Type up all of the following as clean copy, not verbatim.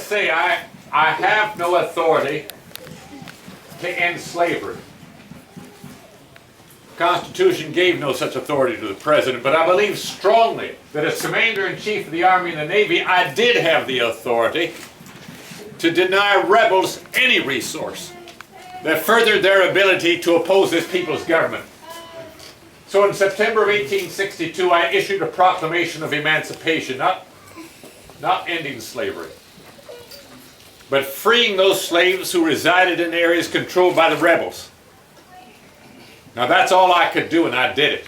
must say I have no authority to end slavery. The Constitution gave no such authority to the President, but I believe strongly that as Commander-in-Chief of the Army and the Navy, I did have the authority to deny rebels any resource that furthered their ability to oppose this people's government. So in September of 1862, I issued a proclamation of emancipation, not ending slavery, but freeing those slaves who resided in areas controlled by the rebels. Now that's all I could do, and I did it.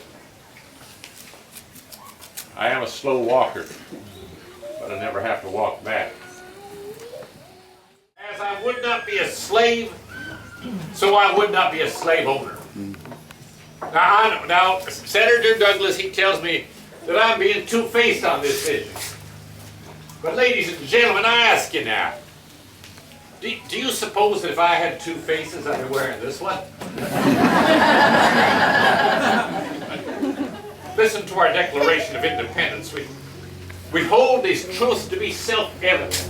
I am a slow walker, but I never have to walk back. As I would not be a slave, so I would not be a slave owner. Now, Senator Douglas, he tells me that I'm being two-faced on this issue. But ladies and gentlemen, I ask you now, do you suppose that if I had two faces, I'd be wearing this one? Listen to our Declaration of Independence. We hold these truths to be self-evident,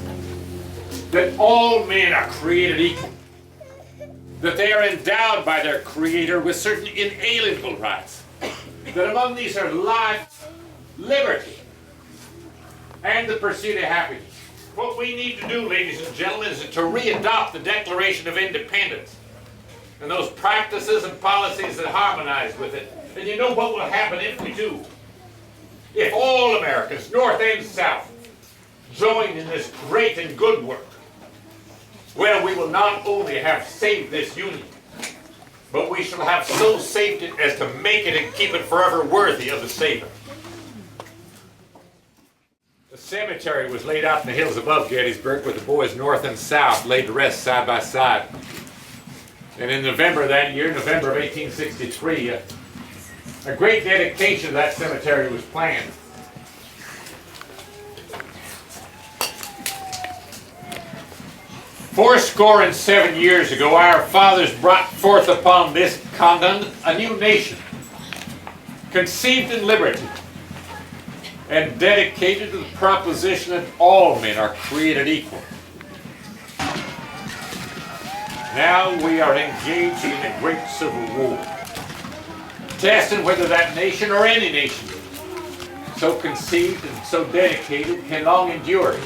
that all men are created equal, that they are endowed by their Creator with certain inalienable rights, that among these are life, liberty, and the pursuit of happiness. What we need to do, ladies and gentlemen, is to re-adopt the Declaration of Independence and those practices and policies that harmonize with it. And you know what will happen if we do? If all Americans, North and South, join in this great and good work, well, we will not only have saved this Union, but we shall have so saved it as to make it and keep it forever worthy of the saving. The cemetery was laid out in the hills above Gettysburg, with the boys North and South laid to rest side by side. And in November of that year, November of 1863, a great dedication of that cemetery was planned. Fourscore and 7 years ago, our fathers brought forth upon this continent a new nation, conceived in liberty, and dedicated to the proposition that all men are created equal. Now we are engaged in a great civil war, testing whether that nation or any nation so conceived and so dedicated can long endure.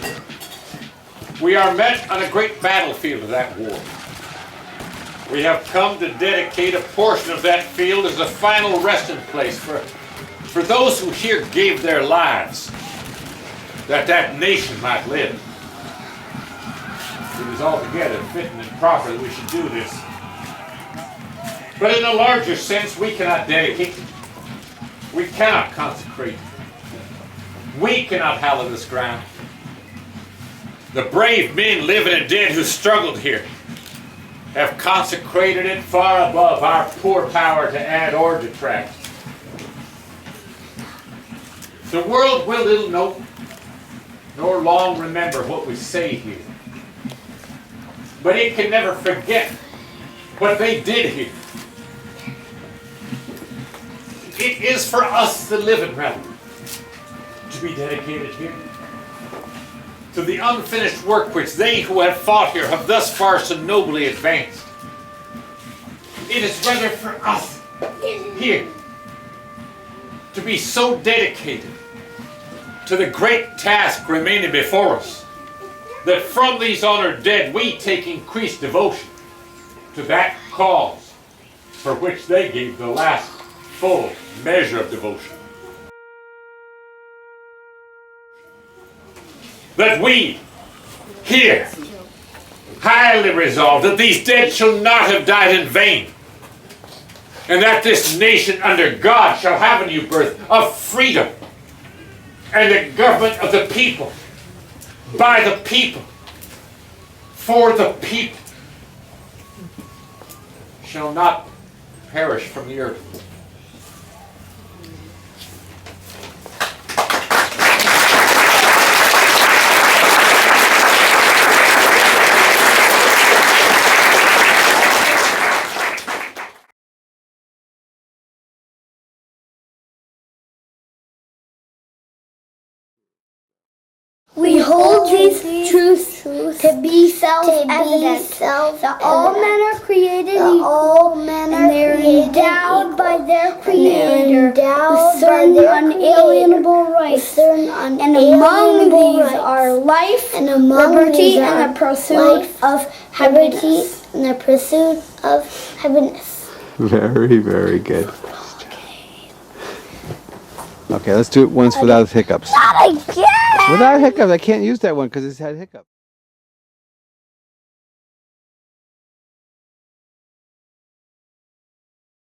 We are met on a great battlefield of that war. We have come to dedicate a portion of that field as a final resting place for those who here gave their lives, that that nation might live. It is altogether fitting and proper that we should do this. But in a larger sense, we cannot dedicate, we cannot consecrate, we cannot hallow this ground. The brave men, living and dead, who struggled here have consecrated it far above our poor power to add or detract. The world will little know nor long remember what we say here, but it can never forget what they did here. It is for us, the living, rather, to be dedicated here to the unfinished work which they who have fought here have thus far so nobly advanced. It is rather for us here to be so dedicated to the great task remaining before us, that from these honored dead we take increased devotion to that cause for which they gave the last full measure of devotion. That we, here, highly resolve that these dead shall not have died in vain, and that this nation under God shall have a new birth of freedom, and the government of the people, by the people, for the people, shall not perish from the earth. We hold these truths truth to be self-evident. That all men are created equal, and they're endowed by their Creator with certain unalienable rights. And among these are life, liberty, and the pursuit of happiness. Very, very good. Okay, let's do it once without hiccups. Not again! Without hiccups. I can't use that one because it's had hiccups.